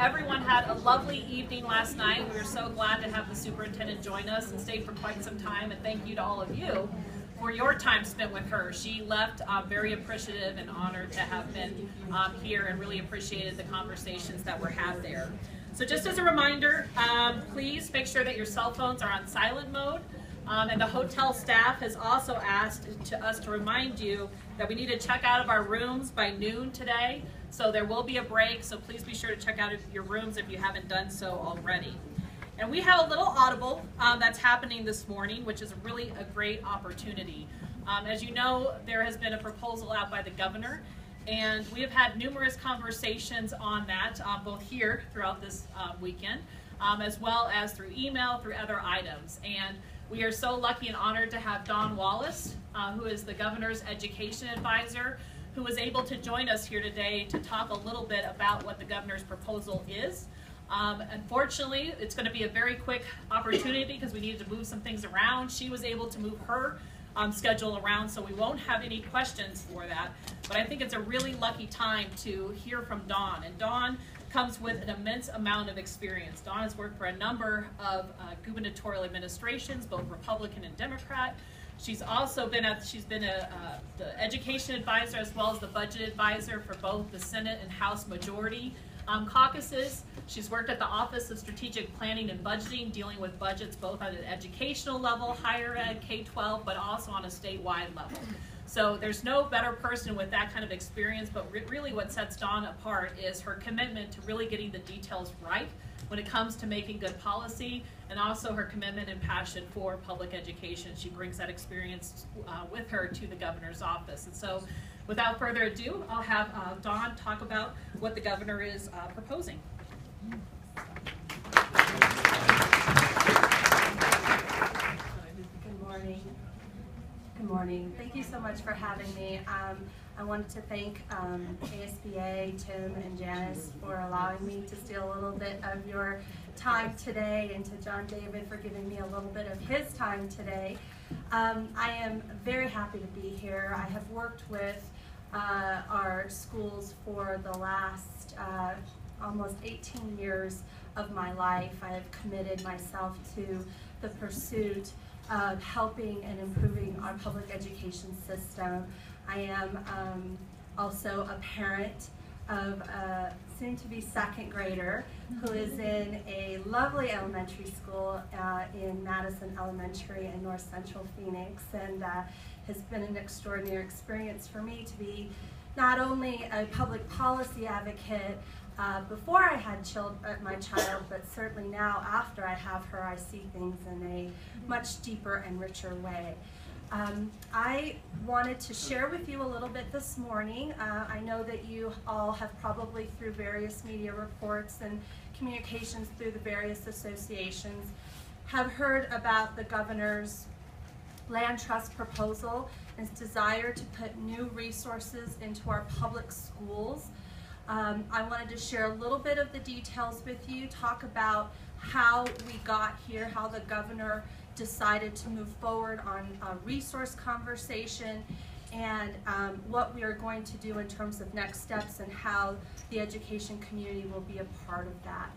everyone had a lovely evening last night. We were so glad to have the superintendent join us and stay for quite some time, and thank you to all of you for your time spent with her. She left very appreciative and honored to have been here, and really appreciated the conversations that were had there. So just as a reminder, please make sure that your cell phones are on silent mode. And the hotel staff has also asked us to remind you that we need to check out of our rooms by noon today. So there will be a break, so please be sure to check out your rooms if you haven't done so already. And we have a little audible that's happening this morning, which is really a great opportunity. As you know, there has been a proposal out by the governor, and we have had numerous conversations on that, both here throughout this weekend, as well as through email, through other items. And we are so lucky and honored to have Don Wallace, who is the governor's education advisor, who was able to join us here today to talk a little bit about what the governor's proposal is. Unfortunately, it's going to be a very quick opportunity because we needed to move some things around. She was able to move her schedule around, so we won't have any questions for that. But I think it's a really lucky time to hear from Dawn. And Dawn comes with an immense amount of experience. Dawn has worked for a number of gubernatorial administrations, both Republican and Democrat. She's also been the education advisor as well as the budget advisor for both the Senate and House Majority caucuses. She's worked at the Office of Strategic Planning and Budgeting, dealing with budgets both at an educational level, higher ed, K-12, but also on a statewide level. So there's no better person with that kind of experience, but really what sets Dawn apart is her commitment to really getting the details right when it comes to making good policy, and also her commitment and passion for public education. She brings that experience with her to the governor's office. And so without further ado, I'll have Dawn talk about what the governor is proposing. Good morning. Good morning. Thank you so much for having me. I wanted to thank ASBA, Tim, and Janice for allowing me to steal a little bit of your time today, and to John David for giving me a little bit of his time today. I am very happy to be here. I have worked with our schools for the last almost 18 years of my life. I have committed myself to the pursuit of helping and improving our public education system. I am also a parent of a soon-to-be second grader who is in a lovely elementary school in Madison Elementary in North Central Phoenix, and has been an extraordinary experience for me to be not only a public policy advocate before I had my child, but certainly now after I have her, I see things in a much deeper and richer way. I wanted to share with you a little bit this morning. I know that you all have probably, through various media reports and communications through the various associations, have heard about the governor's land trust proposal and his desire to put new resources into our public schools. I wanted to share a little bit of the details with you, talk about how we got here, how the governor decided to move forward on a resource conversation, and what we are going to do in terms of next steps and how the education community will be a part of that.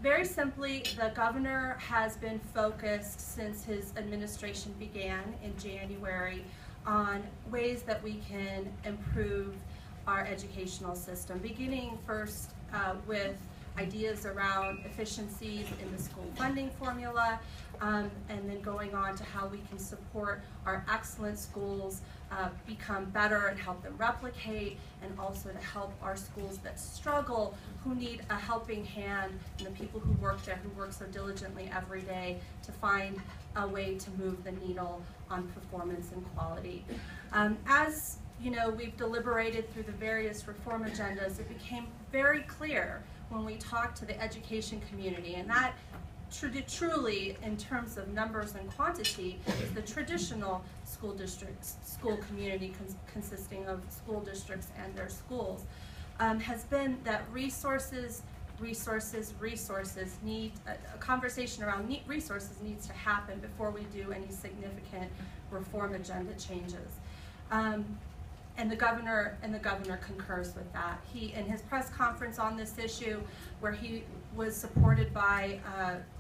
Very simply, the governor has been focused since his administration began in January on ways that we can improve our educational system, beginning first with ideas around efficiencies in the school funding formula, and then going on to how we can support our excellent schools become better and help them replicate, and also to help our schools that struggle, who need a helping hand, and the people who work there, who work so diligently every day to find a way to move the needle on performance and quality. As you know, we've deliberated through the various reform agendas. It became very clear when we talked to the education community, and that truly, in terms of numbers and quantity, is the traditional school districts, school community consisting of school districts and their schools, has been that resources need, a conversation around resources needs to happen before we do any significant reform agenda changes. And the governor concurs with that. He, in his press conference on this issue, where he was supported by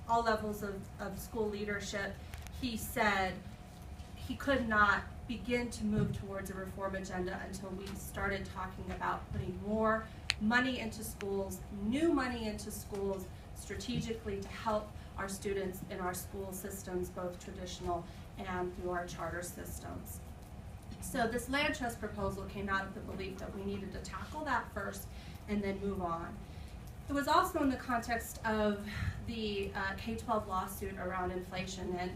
all levels of school leadership, he said he could not begin to move towards a reform agenda until we started talking about putting more money into schools, new money into schools, strategically to help our students in our school systems, both traditional and through our charter systems. So this land trust proposal came out of the belief that we needed to tackle that first and then move on. It was also in the context of the K-12 lawsuit around inflation, and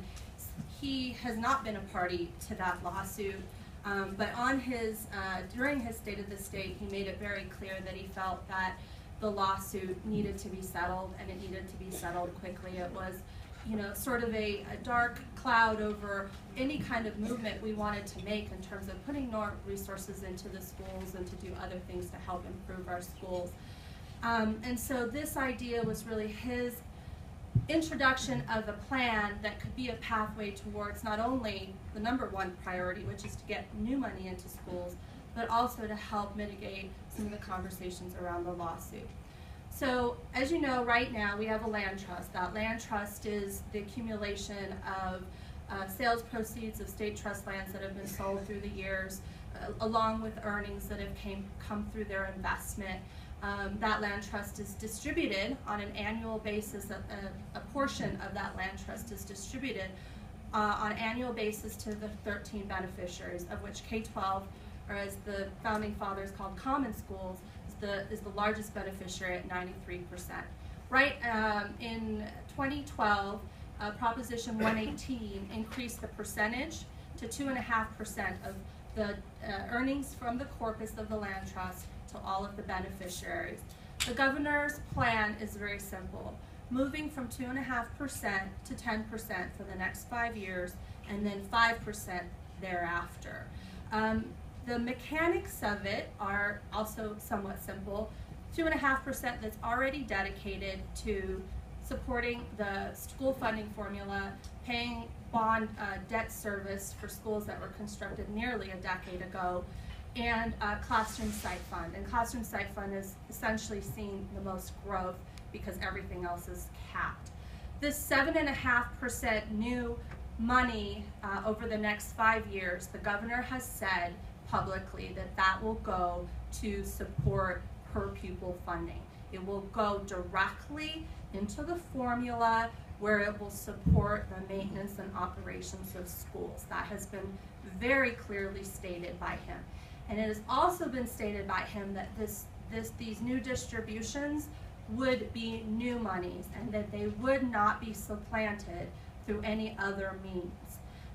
he has not been a party to that lawsuit, but on his, during his State of the State, he made it very clear that he felt that the lawsuit needed to be settled, and it needed to be settled quickly. It was, you know, sort of a dark cloud over any kind of movement we wanted to make in terms of putting more resources into the schools and to do other things to help improve our schools. And so this idea was really his introduction of a plan that could be a pathway towards not only the #1 priority, which is to get new money into schools, but also to help mitigate some of the conversations around the lawsuit. So, as you know, right now we have a land trust. That land trust is the accumulation of sales proceeds of state trust lands that have been sold through the years, along with earnings that have come through their investment. That land trust is distributed on an annual basis. A portion of that land trust is distributed on an annual basis to the 13 beneficiaries, of which K-12, or as the founding fathers called common schools, is the largest beneficiary at 93%. Right, in 2012, Proposition 118 increased the percentage to 2.5% of the earnings from the corpus of the land trust to all of the beneficiaries. The governor's plan is very simple, moving from 2.5% to 10% for the next 5 years, and then 5% thereafter. The mechanics of it are also somewhat simple. 2.5% that's already dedicated to supporting the school funding formula, paying bond debt service for schools that were constructed nearly a decade ago, and classroom site fund. And classroom site fund has essentially seen the most growth because everything else is capped. This 7.5% new money over the next 5 years, the governor has said publicly that will go to support per pupil funding. It will go directly into the formula where it will support the maintenance and operations of schools. That has been very clearly stated by him. And it has also been stated by him that these new distributions would be new monies and that they would not be supplanted through any other means.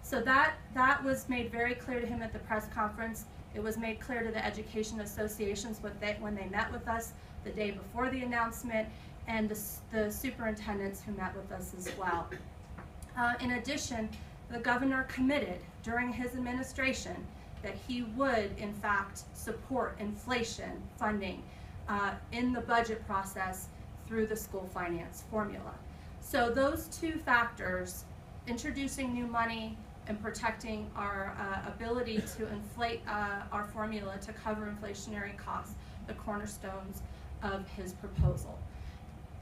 So that was made very clear to him at the press conference. It was made clear to the education associations when they met with us the day before the announcement, and the superintendents who met with us as well. In addition, the governor committed during his administration that he would, in fact, support inflation funding in the budget process through the school finance formula. So those two factors, introducing new money and protecting our ability to inflate our formula to cover inflationary costs, the cornerstones of his proposal.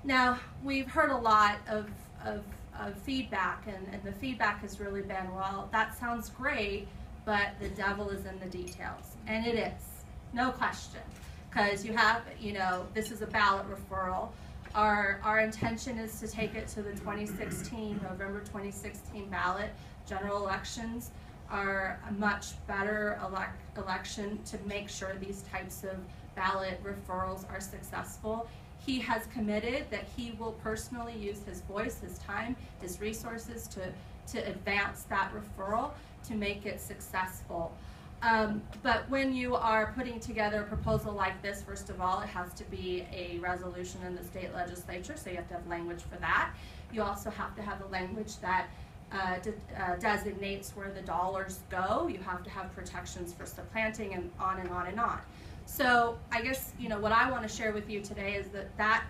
Now, we've heard a lot of feedback, and the feedback has really been, well, that sounds great, but the devil is in the details. And it is, no question, because you have, this is a ballot referral. Our intention is to take it to the November 2016 ballot. General elections are a much better election to make sure these types of ballot referrals are successful. He has committed that he will personally use his voice, his time, his resources to advance that referral to make it successful. But when you are putting together a proposal like this, first of all, it has to be a resolution in the state legislature, so you have to have language for that. You also have to have a language that designates where the dollars go. You have to have protections for supplanting, and on and on and on. So I guess what I want to share with you today is that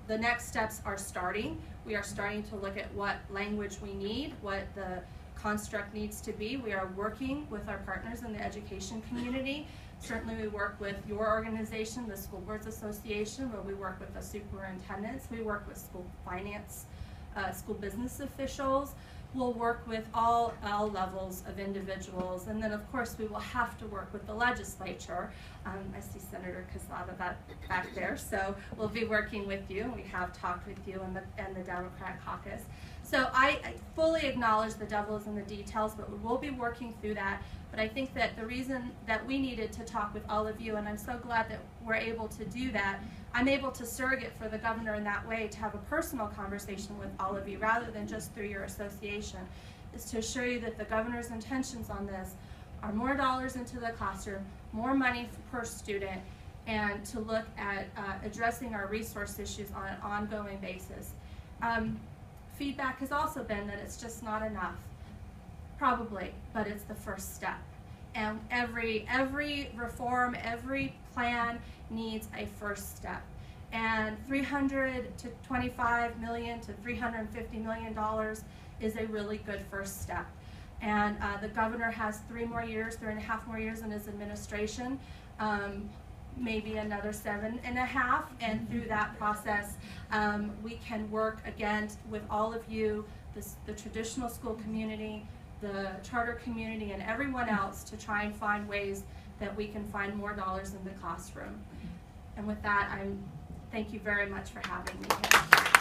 the next steps are starting. We are starting to look at what language we need, what the construct needs to be. We are working with our partners in the education community Certainly we work with your organization, the School Boards Association, where we work with the superintendents, we work with school finance, school business officials. We'll work with all levels of individuals, and then of course we will have to work with the legislature. I see Senator Quesada back there, so we'll be working with you. We have talked with you and the Democrat caucus. So I fully acknowledge the devil is in the details, but we will be working through that. But I think that the reason that we needed to talk with all of you, and I'm so glad that we're able to do that, I'm able to surrogate for the governor in that way, to have a personal conversation with all of you rather than just through your association, is to assure you that the governor's intentions on this are more dollars into the classroom, more money per student, and to look at addressing our resource issues on an ongoing basis. Feedback has also been that it's just not enough. Probably, but it's the first step. And every reform, every plan needs a first step. And $300 to $25 million to $350 million is a really good first step. And the governor has 3.5 more years in his administration, maybe another 7.5, and through that process, we can work again with all of you, the traditional school community, the charter community, and everyone else to try and find ways that we can find more dollars in the classroom. And with that, thank you very much for having me here.